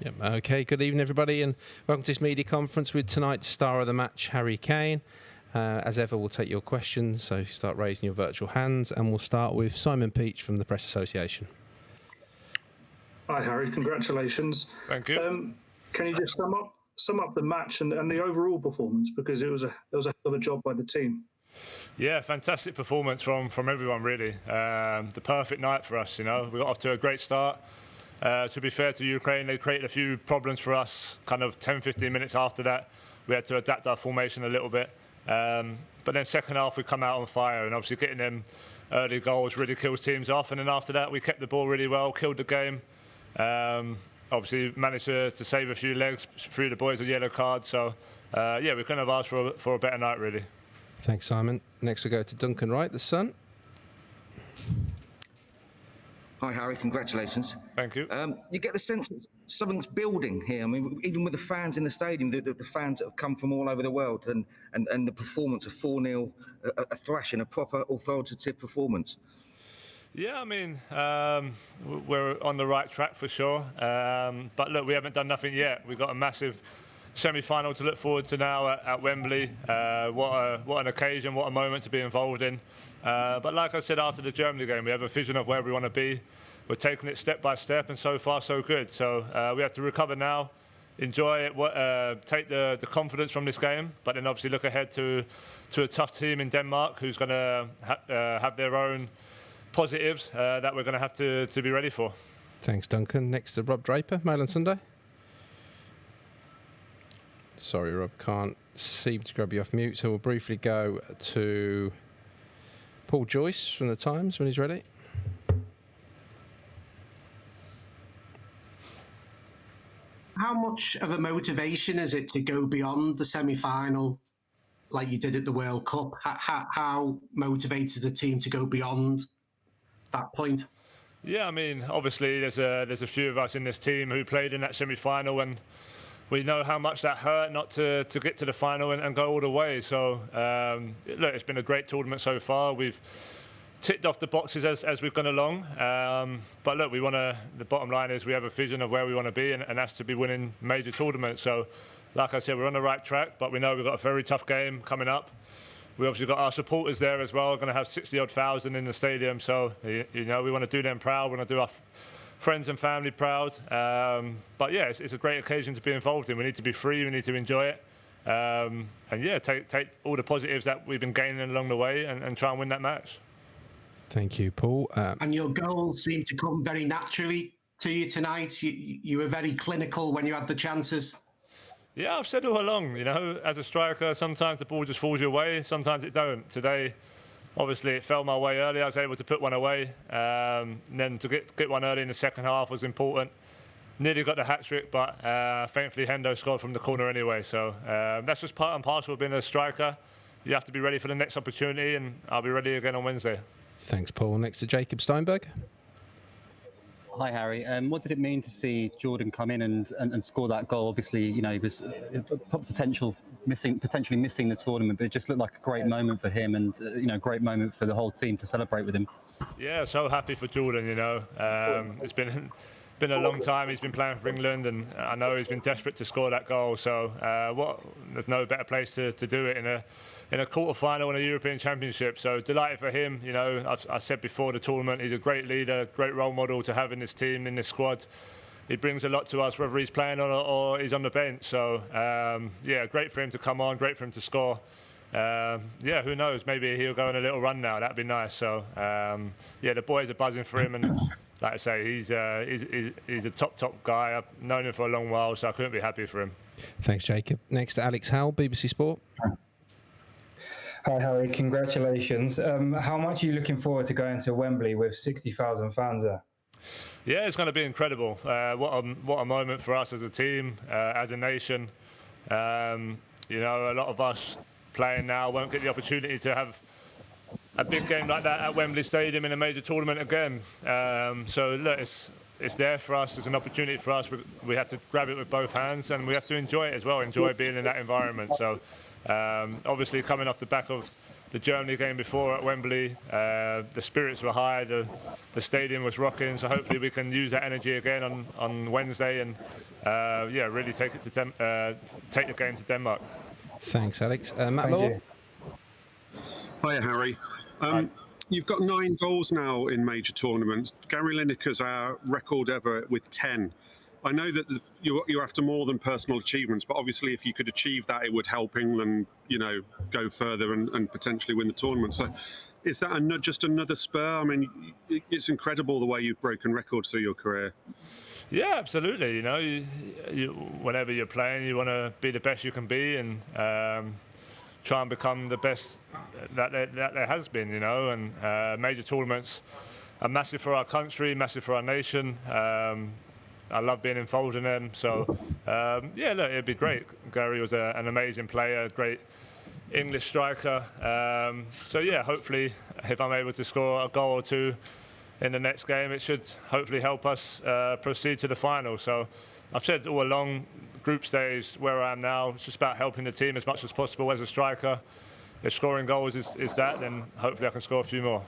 Yep. Okay, good evening everybody and welcome to this media conference with tonight's star of the match, Harry Kane. As ever, we'll take your questions, so start raising your virtual hands and we'll start with Simon Peach from the Press Association. Hi Harry, congratulations. Thank you. Can you just sum up the match and the overall performance, because it was a hell of a job by the team. Yeah, fantastic performance from everyone really. The perfect night for us, you know. We got off to a great start. To be fair to Ukraine, they created a few problems for us kind of 10-15 minutes after that. We had to adapt our formation a little bit. But then second half we come out on fire, and obviously getting them early goals really kills teams off. And then after that we kept the ball really well, killed the game. Obviously managed to save a few legs through the boys with yellow cards. So yeah, we couldn't have asked for a better night really. Thanks, Simon. Next we go to Duncan Wright, the Sun. Hi Harry, congratulations. Thank you. You get the sense that something's building here. I mean, even with the fans in the stadium, the fans that have come from all over the world, and the performance of 4-0, a thrashing, a proper authoritative performance. Yeah, I mean, we're on the right track for sure. But look, we haven't done nothing yet. We've got a massive semi-final to look forward to now at Wembley. What an occasion, what a moment to be involved in. But like I said after the Germany game, we have a vision of where we want to be. We're taking it step by step, and so far so good. So we have to recover now, enjoy it, take the confidence from this game, but then obviously look ahead to a tough team in Denmark who's going to have their own positives that we're going to have to be ready for. Thanks, Duncan. Next to Rob Draper, Mail on Sunday. Sorry, Rob, can't seem to grab you off mute, so we'll briefly go to Paul Joyce from The Times when he's ready. How much of a motivation is it to go beyond the semi-final like you did at the World Cup? How motivated is the team to go beyond that point? Yeah, I mean, obviously there's a few of us in this team who played in that semi-final, and we know how much that hurt not to get to the final and go all the way. So, look, it's been a great tournament so far. We've ticked off the boxes as we've gone along. But look, the bottom line is we have a vision of where we want to be, and that's to be winning major tournaments. So, like I said, we're on the right track, but we know we've got a very tough game coming up. We obviously got our supporters there as well. We're going to have 60-odd thousand in the stadium. So, you know, we want to do them proud. We want to do our friends and family proud. But yeah, it's a great occasion to be involved in. We need to be free, we need to enjoy it. And yeah, take all the positives that we've been gaining along the way and try and win that match. Thank you, Paul. And your goals seem to come very naturally to you tonight. You were very clinical when you had the chances. Yeah, I've said all along, you know, as a striker, sometimes the ball just falls your way, sometimes it don't. Today, obviously, it fell my way early. I was able to put one away. And then to get one early in the second half was important. Nearly got the hat-trick, but thankfully Hendo scored from the corner anyway. So that's just part and parcel of being a striker. You have to be ready for the next opportunity, and I'll be ready again on Wednesday. Thanks, Paul. Next to Jacob Steinberg. Hi, Harry. What did it mean to see Jordan come in and score that goal? Obviously, you know, he was potentially missing the tournament, but it just looked like a great moment for him, and you know, great moment for the whole team to celebrate with him. Yeah, so happy for Jordan. You know, it's been a long time. He's been playing for England, and I know he's been desperate to score that goal. So there's no better place to do it in a quarter-final in a European Championship. So delighted for him. You know, I said before the tournament, he's a great leader, great role model to have in this team, in this squad. He brings a lot to us, whether he's playing or he's on the bench. So yeah, great for him to come on, great for him to score. Yeah, who knows? Maybe he'll go on a little run now. That'd be nice. So yeah, the boys are buzzing for him, and like I say, he's a top guy. I've known him for a long while, so I couldn't be happier for him. Thanks, Jacob. Next to Alex Howell, BBC Sport. Hi, Harry. Congratulations. How much are you looking forward to going to Wembley with 60,000 fans there? Yeah, it's going to be incredible. What a moment for us as a team, as a nation. You know, a lot of us playing now won't get the opportunity to have a big game like that at Wembley Stadium in a major tournament again. So look, it's there for us. It's an opportunity for us. We have to grab it with both hands, and we have to enjoy it as well. Enjoy being in that environment. So obviously, coming off the back of the Germany game before at Wembley. The spirits were high, the stadium was rocking, so hopefully we can use that energy again on Wednesday and yeah, really take the game to Denmark. Thanks, Alex. Matt Thank Law? you. Hiya, Harry. Hi. You've got 9 goals now in major tournaments. Gary Lineker's our record ever with 10. I know that you're after more than personal achievements, but obviously if you could achieve that, it would help England, go further and potentially win the tournament. So is that just another spur? I mean, it's incredible the way you've broken records through your career. Yeah, absolutely. Whenever you're playing, you want to be the best you can be and try and become the best that there has been, and major tournaments are massive for our country, massive for our nation. I love being involved in them. So, yeah, look, it'd be great. Gary was an amazing player, great English striker. So, yeah, hopefully if I'm able to score a goal or two in the next game, it should hopefully help us proceed to the final. So I've said all along, group stage, where I am now, it's just about helping the team as much as possible as a striker. If scoring goals is that, then hopefully I can score a few more.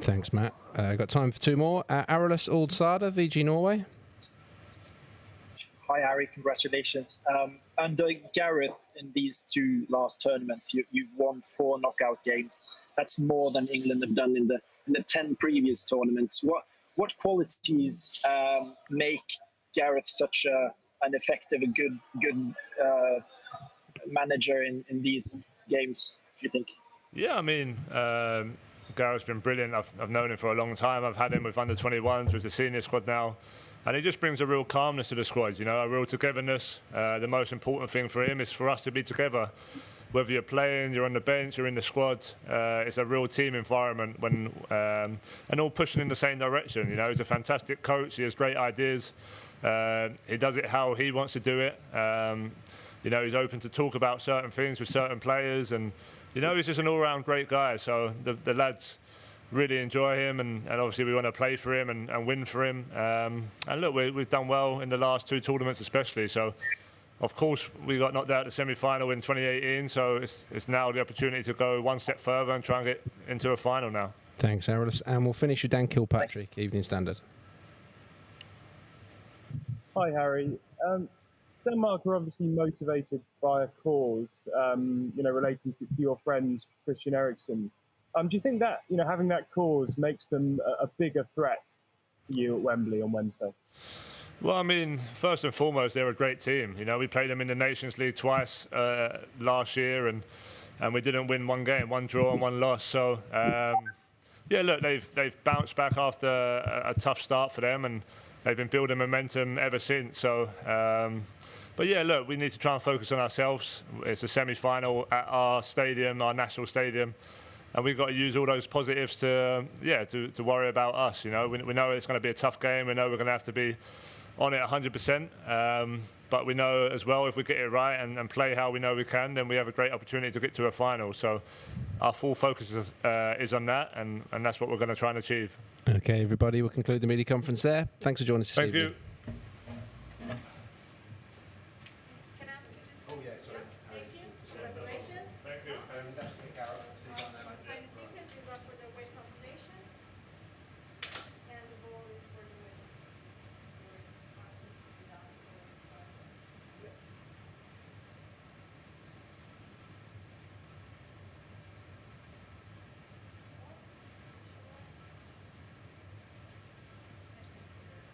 Thanks, Matt. Got time for 2 more. Aurelus Oldsada, VG Norway. Hi, Harry. Congratulations. Under Gareth, in these 2 last tournaments, you've won 4 knockout games. That's more than England have done in the 10 previous tournaments. What qualities make Gareth such an effective, good manager in these games, do you think? Yeah, I mean, Gareth's been brilliant. I've known him for a long time. I've had him with under-21s, with the senior squad now. And he just brings a real calmness to the squad, a real togetherness. The most important thing for him is for us to be together. Whether you're playing, you're on the bench, you're in the squad, it's a real team environment and all pushing in the same direction. He's a fantastic coach. He has great ideas. He does it how he wants to do it. He's open to talk about certain things with certain players, and he's just an all-round great guy. So the lads really enjoy him, and obviously we want to play for him and win for him. And look, we've done well in the last 2 tournaments especially. So of course we got knocked out at the semi-final in 2018. So it's now the opportunity to go 1 step further and try and get into a final now. Thanks, Aurelus. And we'll finish with Dan Kilpatrick, Thanks. Evening Standard. Hi, Harry. Denmark are obviously motivated by a cause, relating to your friend Christian Eriksen. Do you think that having that cause makes them a bigger threat for you at Wembley on Wednesday? Well, I mean, first and foremost, they're a great team. We played them in the Nations League twice last year, and we didn't win 1 game, 1 draw and 1 loss. So, yeah, look, they've bounced back after a tough start for them, and they've been building momentum ever since. So, but yeah, look, we need to try and focus on ourselves. It's a semi-final at our stadium, our national stadium. And we've got to use all those positives to worry about us. We know it's going to be a tough game. We know we're going to have to be on it 100%. But we know as well, if we get it right and play how we know we can, then we have a great opportunity to get to a final. So our full focus is on that, and that's what we're going to try and achieve. Okay, everybody, we'll conclude the media conference there. Thanks for joining us this evening. Thank you.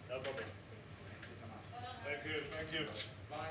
No problem. Thank you. Thank you. Bye.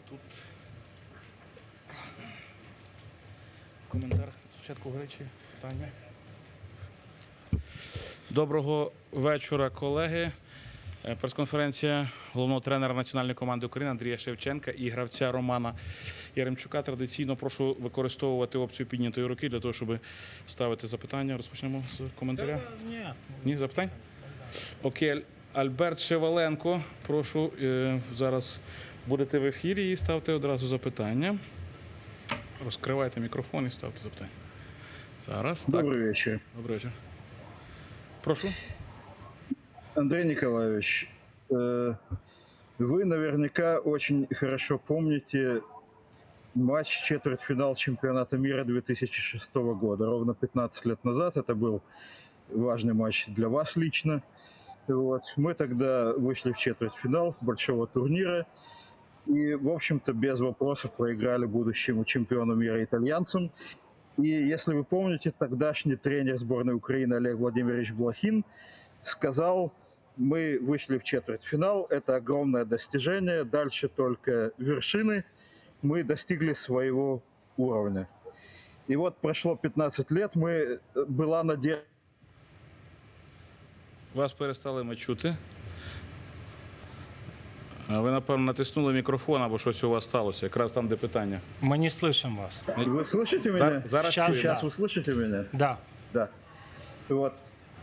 тут коментар спочатку гарячі питання. Доброго вечора, колеги. Прес-конференція головного тренера національної команди України Андрія Шевченка і гравця Романа Яремчука. Традиційно прошу використовувати опцію піднятої руки для того, щоб ставити запитання. Розпочнемо з коментаря. Ні, запитань? Окей. Альберт Шеваленко, прошу, зараз будете в ефірі і ставте одразу запитання. Розкривайте мікрофон і ставте запитання. Зараз. Добрый вечер. Добрый вечер. Прошу. Андрей Николаевич, вы наверняка очень хорошо помните матч четвертьфинал чемпионата мира 2006 года. Ровно 15 лет назад это был важный матч для вас лично. Вот. Мы тогда вышли в четвертьфинал большого турнира и, в общем-то, без вопросов проиграли будущему чемпиону мира итальянцам. И, если вы помните, тогдашний тренер сборной Украины Олег Владимирович Блохин сказал: мы вышли в четвертьфинал, это огромное достижение, дальше только вершины, мы достигли своего уровня. И вот прошло 15 лет, была надежда. Вас перестали ми чути. Ви, напевно, натиснули мікрофон або щось у вас сталося, якраз там, де питання. Мы не слышим вас. Вы слышите меня? Сейчас Сейчас вы слышите меня? Да. Да. Вот.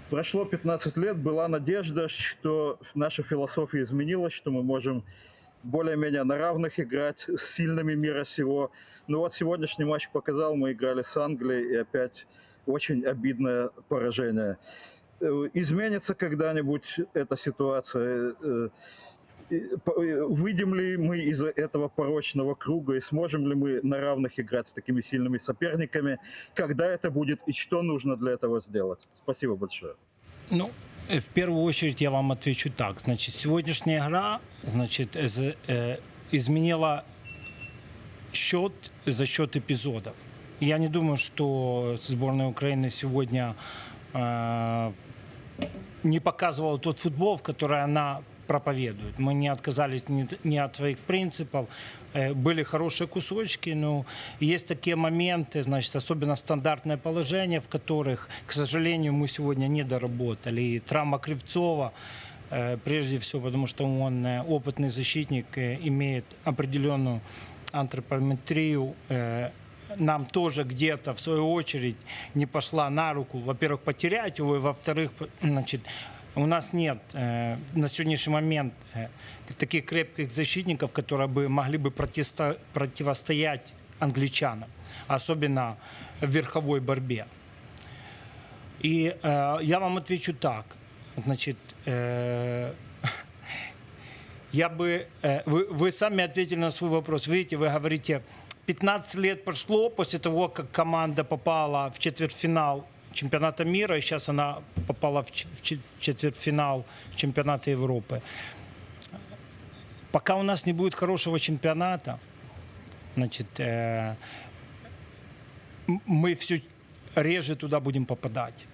Прошло 15 лет, была надежда, что наша философия изменилась, что мы можем более-менее на равных играть с сильными мира сего. Но вот сегодняшний матч показал, мы играли с Англией, и опять очень обидное поражение. Изменится когда-нибудь эта ситуация? Выйдем ли мы из этого порочного круга и сможем ли мы на равных играть с такими сильными соперниками? Когда это будет и что нужно для этого сделать? Спасибо большое. Ну, в первую очередь я вам отвечу так. Значит, сегодняшняя игра, значит, изменила счет за счет эпизодов. Я не думаю, что сборная Украины сегодня не показывала тот футбол, в который она проповедует. Мы не отказались ни от своих принципов. Были хорошие кусочки, но есть такие моменты, значит, особенно стандартное положение, в которых, к сожалению, мы сегодня не доработали. И травма Кривцова, прежде всего, потому что он опытный защитник, имеет определенную антропометрию, нам тоже где-то, в свою очередь, не пошла на руку. Во-первых, потерять его, и во-вторых, значит, у нас нет на сегодняшний момент таких крепких защитников, которые бы могли бы противостоять англичанам, особенно в верховой борьбе. И я вам отвечу так. Значит, вы сами ответили на свой вопрос. Видите, вы говорите, 15 лет прошло после того, как команда попала в четвертьфинал чемпионата мира, и сейчас она попала в четвертьфинал чемпионата Европы. Пока у нас не будет хорошего чемпионата, значит, мы все реже туда будем попадать.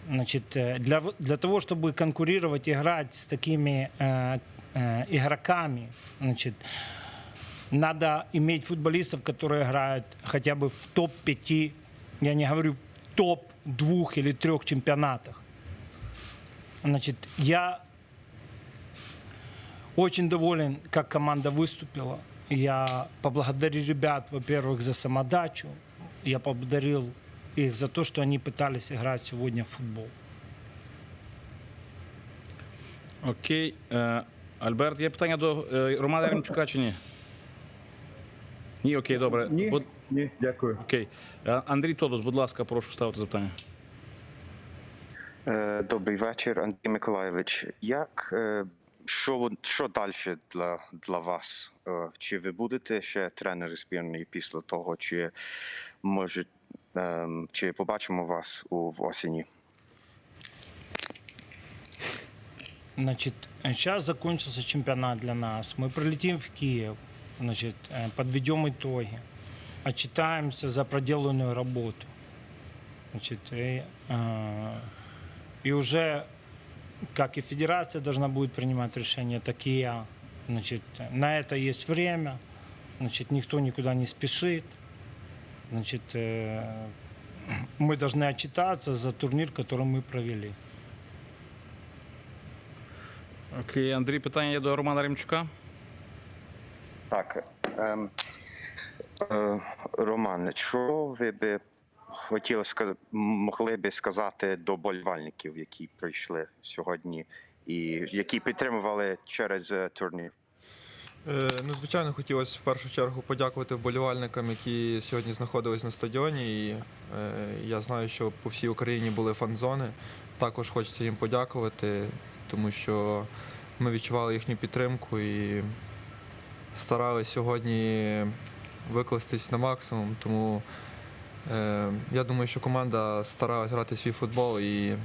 Значит, для того, чтобы конкурировать, играть с такими игроками, значит, надо иметь футболистов, которые играют хотя бы в топ-5, я не говорю топ-2 или 3 чемпионатах. Значит, я очень доволен, как команда выступила. Я поблагодарил ребят, во-первых, за самодачу. Я поблагодарил их за то, что они пытались играть сегодня в футбол. Окей. Альберт, є питання до Романа Яремчука чи ні? Ні, окей, добре. Ні, дякую. Окей. Андрій Тодос, будь ласка, прошу ставити запитання. Добрий вечір, Андрій Миколайович. Що далі для вас? Чи ви будете ще тренери збірної після того, чи побачимо вас в осені? Значит, сейчас закончился чемпионат для нас. Мы прилетим в Киев, значит, подведем итоги, отчитаемся за проделанную работу. Значит, и уже, как и федерация должна будет принимать решения, так и я Значит, на это есть время. Значит, никто никуда не спешит. Значит, мы должны отчитаться за турнир, который мы провели. Окей, Андрій, питання є до Романа Ремчука. Так. Роман, що ви би хотіли могли би сказати до болівальників, які прийшли сьогодні і які підтримували через турнір? Ну, звичайно, хотілося в першу чергу подякувати вболівальникам, які сьогодні знаходились на стадіоні. І я знаю, що по всій Україні були фан-зони. Також хочеться їм подякувати, тому що ми відчували їхню підтримку і старалися сьогодні викластись на максимум. Тому я думаю, що команда старалась грати свій футбол і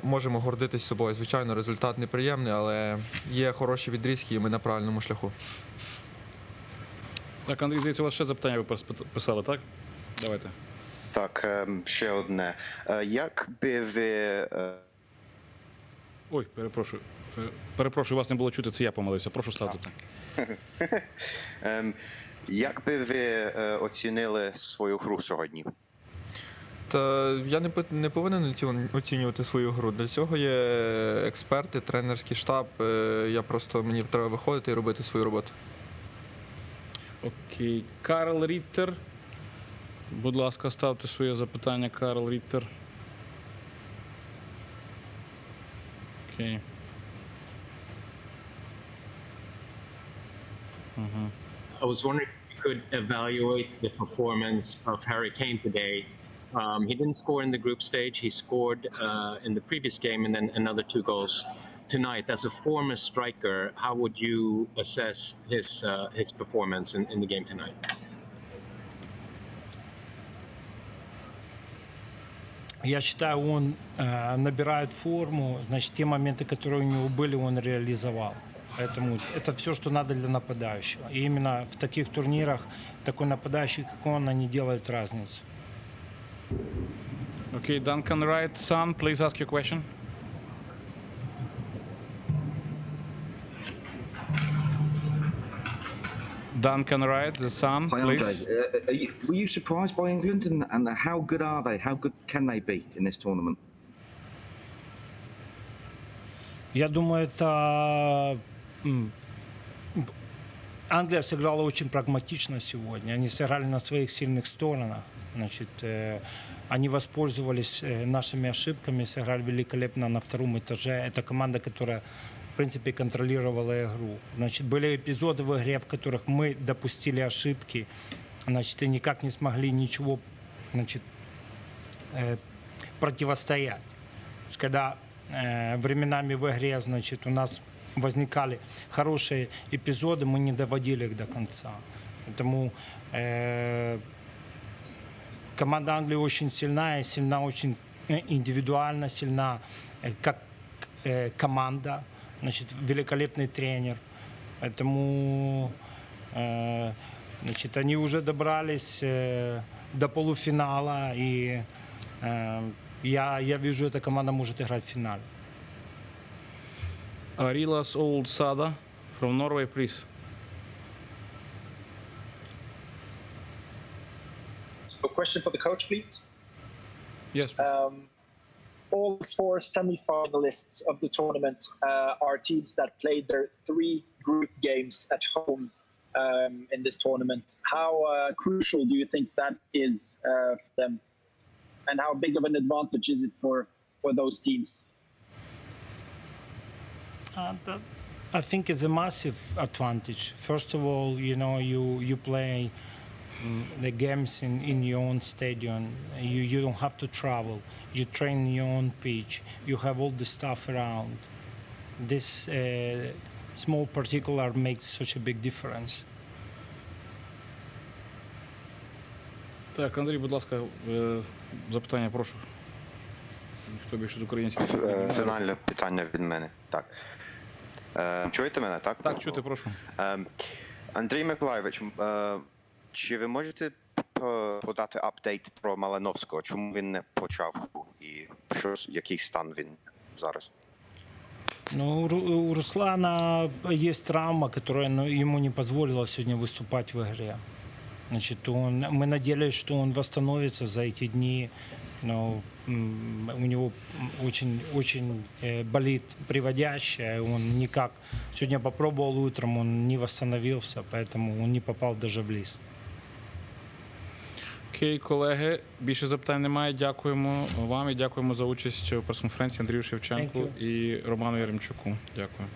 можемо гордитись собою. Звичайно, результат неприємний, але є хороші відрізки і ми на правильному шляху. Так, Андрій, здається, у вас ще запитання ви писали, так? Давайте. Так, ще одне. Як би ви... Ой, перепрошую. Перепрошую, вас не було чути, це я помилився. Прошу ставити. Як би ви оцінили свою гру сьогодні? Та я не повинен оцінювати свою гру. Для цього є експерти, тренерський штаб. Мені треба виходити і робити свою роботу. Окей. Карл Ріттер. Будь ласка, ставте своє запитання, Карл Ріттер. Окей. I was wondering if you could evaluate the performance of Harry Kane today. He didn't score in the group stage. He scored in the previous game and then another 2 goals tonight. As a former striker, how would you assess his performance in the game tonight? Я считаю, он набирает форму, значит, те моменты, которые у него были, он реализовал. Поэтому это все, что надо для нападающего. И именно в таких турнирах такой нападающий, как он, они делают разницу. Okay, Duncan Wright, son, please ask your question. Duncan Wright, the son, Hi, please. Andre. Were you surprised by England, and how good are they? How good can they be in this tournament? Я думаю, это Англия сыграла очень прагматично сегодня. Они сыграли на своих сильных сторонах. Значит, они воспользовались нашими ошибками, сыграли великолепно на втором этаже. Это команда, которая, в принципе, контролировала игру. Значит, были эпизоды в игре, в которых мы допустили ошибки, значит, и никак не смогли ничего, значит, противостоять. То есть, когда временами в игре, значит, у нас возникали хорошие эпизоды, мы не доводили их до конца. Поэтому команда Англии очень сильна очень индивидуально сильна, как команда, значит, великолепный тренер. Поэтому, значит, они уже добрались до полуфинала, и я вижу, эта команда может играть в финале. Arilas Old Sada from Norway, please. A question for the coach, please. Yes. All 4 semi-finalists of the tournament are teams that played their 3 group games at home in this tournament. How crucial do you think that is for them? And how big of an advantage is it for those teams? I think it's a massive advantage. First of all, you know, you play the games in your own stadium. You don't have to travel. You train in your own pitch. You have all the stuff around. This small particular makes such a big difference. Так, Андрій, будь ласка, запитання, прошу. Хто більше з українських? Фінальне питання від мене. Так. Чуєте мене, так? Так, чути, прошу. Андрій Миколайович, чи ви можете подати апдейт про Малиновського? Чому він не почав гру і який стан він зараз? Ну, у Руслана есть травма, которая ему не позволила сегодня выступать в игре. Значит, мы надеялись, что он восстановится за эти дни, но у него очень болит приводящее, он никак. Сегодня попробовал утром, он не восстановился, поэтому он не попал даже в лист. Окей, колеги, більше запитань немає. Дякуємо вам і дякуємо за участь у прес-конференції Андрію Шевченку і Роману Яремчуку. Дякую.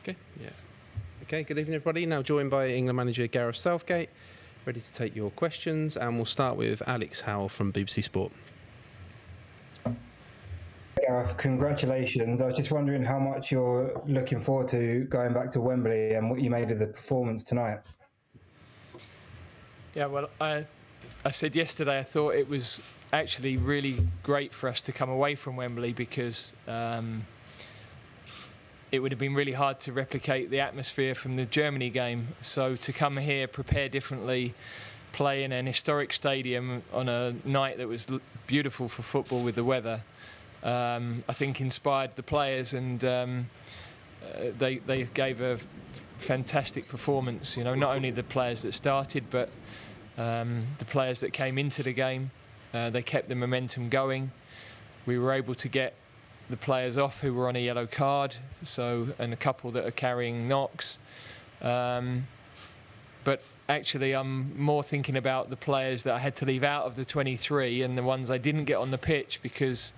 Okay, yeah. Okay, good evening, everybody. Now joined by England manager Gareth Southgate, ready to take your questions, and we'll start with Alex Howell from BBC Sport. Gareth, congratulations. I was just wondering how much you're looking forward to going back to Wembley and what you made of the performance tonight. Yeah, well, I said yesterday I thought it was actually really great for us to come away from Wembley because it would have been really hard to replicate the atmosphere from the Germany game. So to come here, prepare differently, play in an historic stadium on a night that was beautiful for football with the weather, I think inspired the players, and they gave a fantastic performance. You know, not only the players that started, but the players that came into the game. They kept the momentum going. We were able to get the players off who were on a yellow card, and a couple that are carrying knocks. But actually, I'm more thinking about the players that I had to leave out of the 23 and the ones I didn't get on the pitch, because,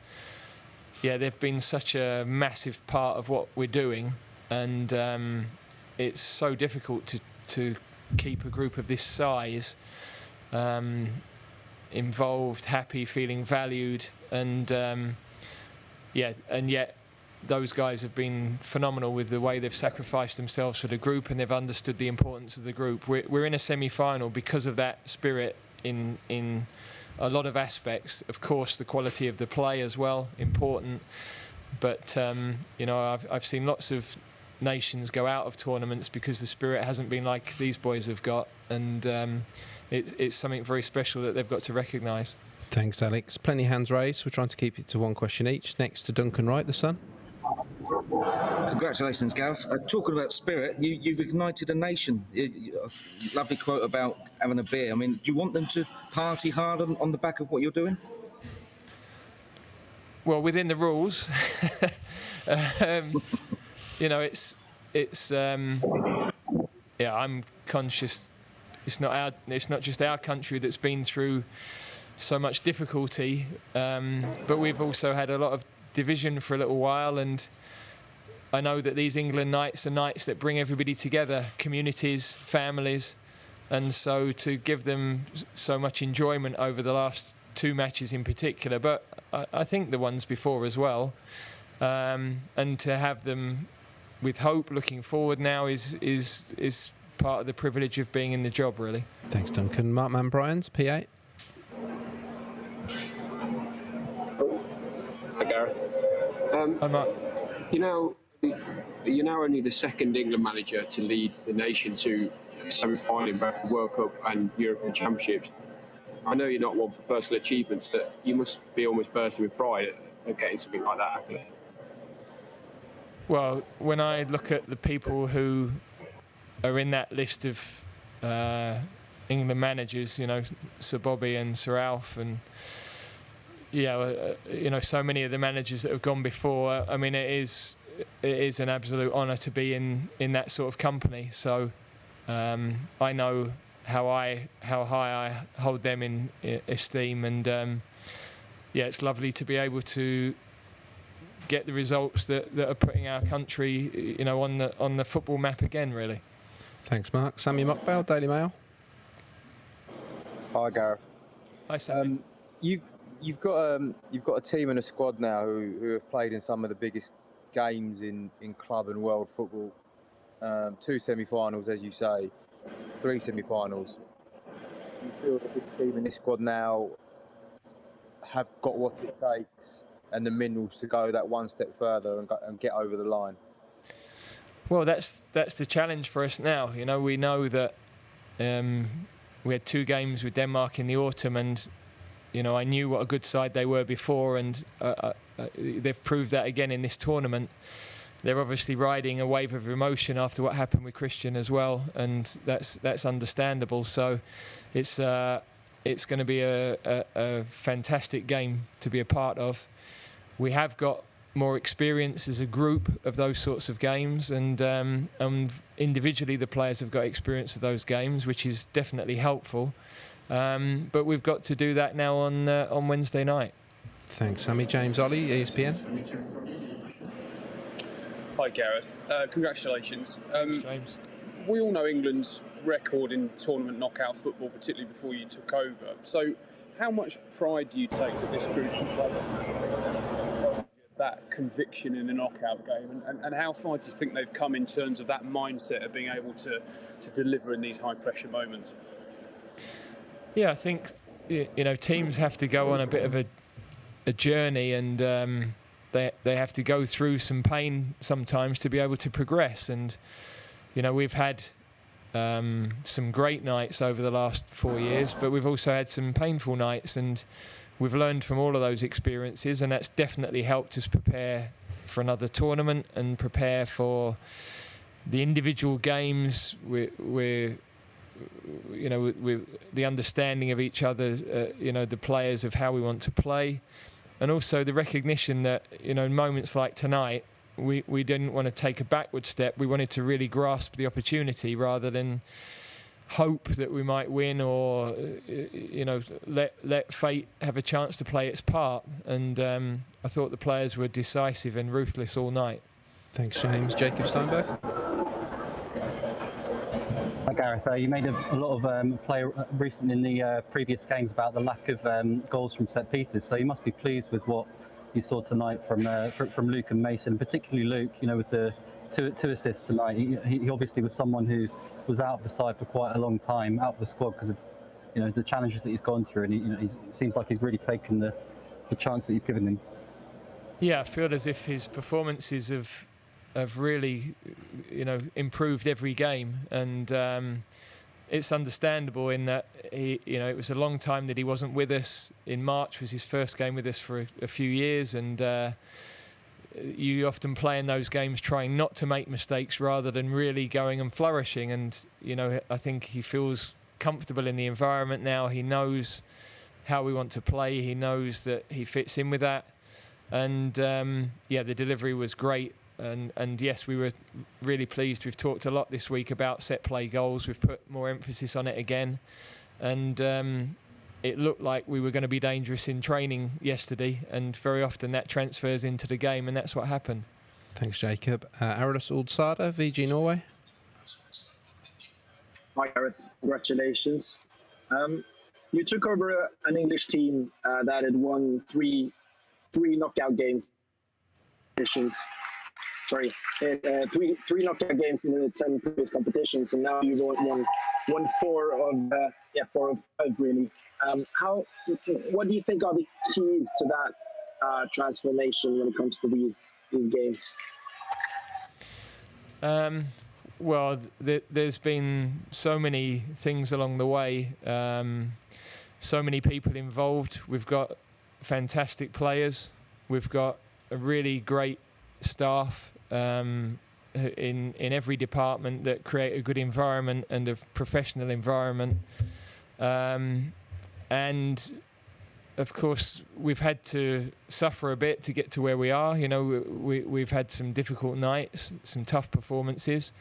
yeah, they've been such a massive part of what we're doing, and it's so difficult to keep a group of this size involved, happy, feeling valued, and yet those guys have been phenomenal with the way they've sacrificed themselves for the group, and they've understood the importance of the group. We're in a semi-final because of that spirit in a lot of aspects. Of course, the quality of the play as well, important. But you know, I've seen lots of nations go out of tournaments because the spirit hasn't been like these boys have got, and it's something very special that they've got to recognise. Thanks, Alex. Plenty of hands raised. We're trying to keep it to one question each. Next to Duncan Wright, the Sun. Congratulations, Gareth. Talking about spirit, you've ignited a nation. Lovely quote about having a beer. I mean, do you want them to party hard on the back of what you're doing? Well, within the rules, you know, it's yeah. I'm conscious. It's not just our country that's been through so much difficulty, but we've also had a lot of division for a little while, and I know that these England nights are nights that bring everybody together, communities, families, and so to give them so much enjoyment over the last two matches in particular, but I think the ones before as well, and to have them with hope looking forward now is part of the privilege of being in the job, really. Thanks, Duncan. Mark Mann-Bryans, P8. Hi, Gareth. Hi, Mark. You're now only the second England manager to lead the nation to a semi-final in both the World Cup and European Championships. I know you're not one for personal achievements, but you must be almost bursting with pride at getting something like that happening. Well, when I look at the people who are in that list of England managers, you know, Sir Bobby and Sir Alf, and you know, so many of the managers that have gone before. I mean, it is an absolute honour to be in that sort of company. So I know how high I hold them in esteem, and yeah, it's lovely to be able to get the results that are putting our country, you know, on the football map again, really. Thanks, Mark. Sammy Mockbell, Daily Mail. Hi, Gareth. Hi, Sammy. You've got a team and a squad now who have played in some of the biggest games in club and world football. 2 semi-finals, as you say, 3 semi-finals. Do you feel that this team and this squad now have got what it takes and the minerals to go that one step further and get over the line? Well, that's the challenge for us now. You know, we know that we had 2 games with Denmark in the autumn, and you know, I knew what a good side they were before, and they've proved that again in this tournament. They're obviously riding a wave of emotion after what happened with Christian as well, and that's understandable. So it's going to be a fantastic game to be a part of. We have got more experience as a group of those sorts of games, and individually the players have got experience of those games, which is definitely helpful. But we've got to do that now on Wednesday night. Thanks, Sammy. James Ollie, ESPN. Hi, Gareth. Congratulations. James. We all know England's record in tournament knockout football, particularly before you took over. So how much pride do you take that this group can play that conviction in a knockout game? And how far do you think they've come in terms of that mindset of being able to deliver in these high-pressure moments? Yeah, I think, you know, teams have to go on a bit of a journey, and they have to go through some pain sometimes to be able to progress. And you know, we've had some great nights over the last 4 years, but we've also had some painful nights, and we've learned from all of those experiences, and that's definitely helped us prepare for another tournament and prepare for the individual games. We're you know, with the understanding of each other, you know, the players, of how we want to play, and also the recognition that, you know, in moments like tonight, we didn't want to take a backward step. We wanted to really grasp the opportunity rather than hope that we might win, or you know, let fate have a chance to play its part. And I thought the players were decisive and ruthless all night. Thanks, James. Jacob Steinberg. Hi, Gareth. You made a lot of play recently in the previous games about the lack of goals from set pieces. So you must be pleased with what you saw tonight from Luke and Mason, particularly Luke. You know, with the two assists tonight. He obviously was someone who was out of the side for quite a long time, out of the squad because of, you know, the challenges that he's gone through, and it seems like he's really taken the chance that you've given him. Yeah, I feel as if his performances have really, you know, improved every game, and it's understandable in that you know, it was a long time that he wasn't with us. In March was his first game with us for a few years, and you often play in those games trying not to make mistakes rather than really going and flourishing. And you know, I think he feels comfortable in the environment now. He knows how we want to play. He knows that he fits in with that, and yeah, the delivery was great. And yes, we were really pleased. We've talked a lot this week about set play goals. We've put more emphasis on it again, and it looked like we were going to be dangerous in training yesterday, and very often that transfers into the game, and that's what happened. Thanks, Jacob. Arilus Oldsada, VG Norway. Hi, Gareth. Congratulations. You took over an English team that had won three knockout games. Three knockout games in the 10 previous competitions, and now you've won 4 of 5 really. What do you think are the keys to that transformation when it comes to these games? Well, there's been so many things along the way, so many people involved. We've got fantastic players. We've got a really great staff in every department that create a good environment and a professional environment. And of course, we've had to suffer a bit to get to where we are. You know, we've had some difficult nights, some tough performances.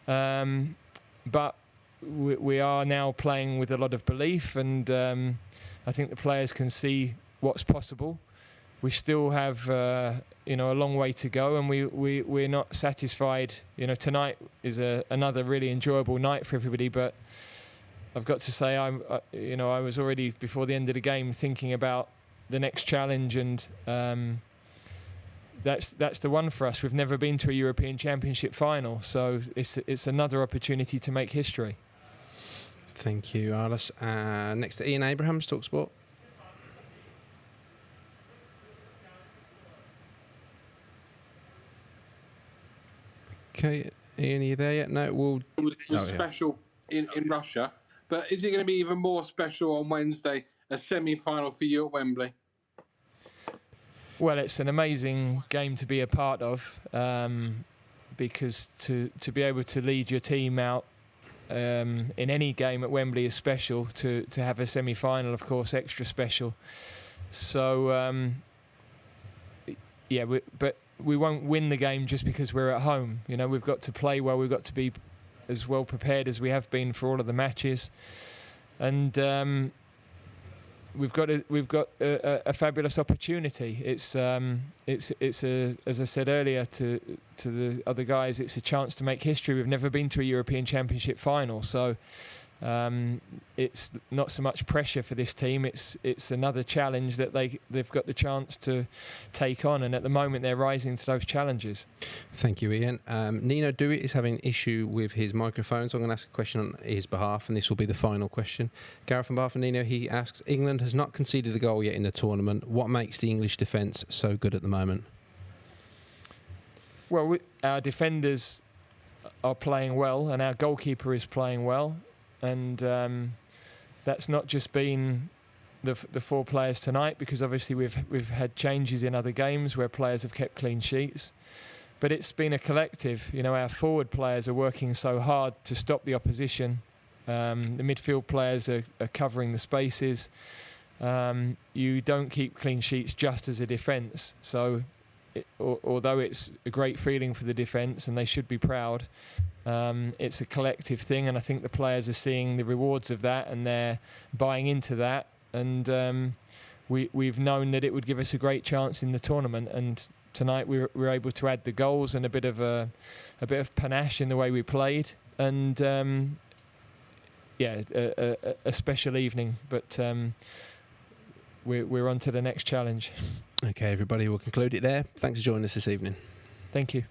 But we are now playing with a lot of belief, and I think the players can see what's possible. We still have a long way to go, and we're not satisfied. Tonight is another really enjoyable night for everybody, but I've got to say I was already before the end of the game thinking about the next challenge, and that's the one for us. We've never been to a European Championship final, so it's another opportunity to make history. Thank you, Arlis. Next to Ian Abrahams, TalkSport. Okay, Ian, are you there yet? No, It was special in Russia, but is it going to be even more special on Wednesday, a semi-final for you at Wembley? Well, it's an amazing game to be a part of, because to be able to lead your team out in any game at Wembley is special. To have a semi-final, of course, extra special. So, but we won't win the game just because we're at home. We've got to play well. We've got to be as well prepared as we have been for all of the matches, and we've got a fabulous opportunity. It's as I said earlier to the other guys, it's a chance to make history. We've never been to a European Championship final, so it's not so much pressure for this team. It's another challenge that they've got the chance to take on, and at the moment they're rising to those challenges. Thank you, Ian. Nino Dewitt is having an issue with his microphone, so I'm going to ask a question on his behalf, and this will be the final question. Gareth, on behalf of Nino, he asks, England has not conceded a goal yet in the tournament. What makes the English defence so good at the moment? Well, our defenders are playing well, and our goalkeeper is playing well. And that's not just been the four players tonight, because obviously we've had changes in other games where players have kept clean sheets. But it's been a collective. Our forward players are working so hard to stop the opposition. The midfield players are covering the spaces. You don't keep clean sheets just as a defence. So although it's a great feeling for the defence and they should be proud, it's a collective thing, and I think the players are seeing the rewards of that and they're buying into that, and we've known that it would give us a great chance in the tournament, and tonight we were able to add the goals and a bit of panache in the way we played, and a special evening, but we're on to the next challenge. Okay, everybody, we'll conclude it there. Thanks for joining us this evening. Thank you.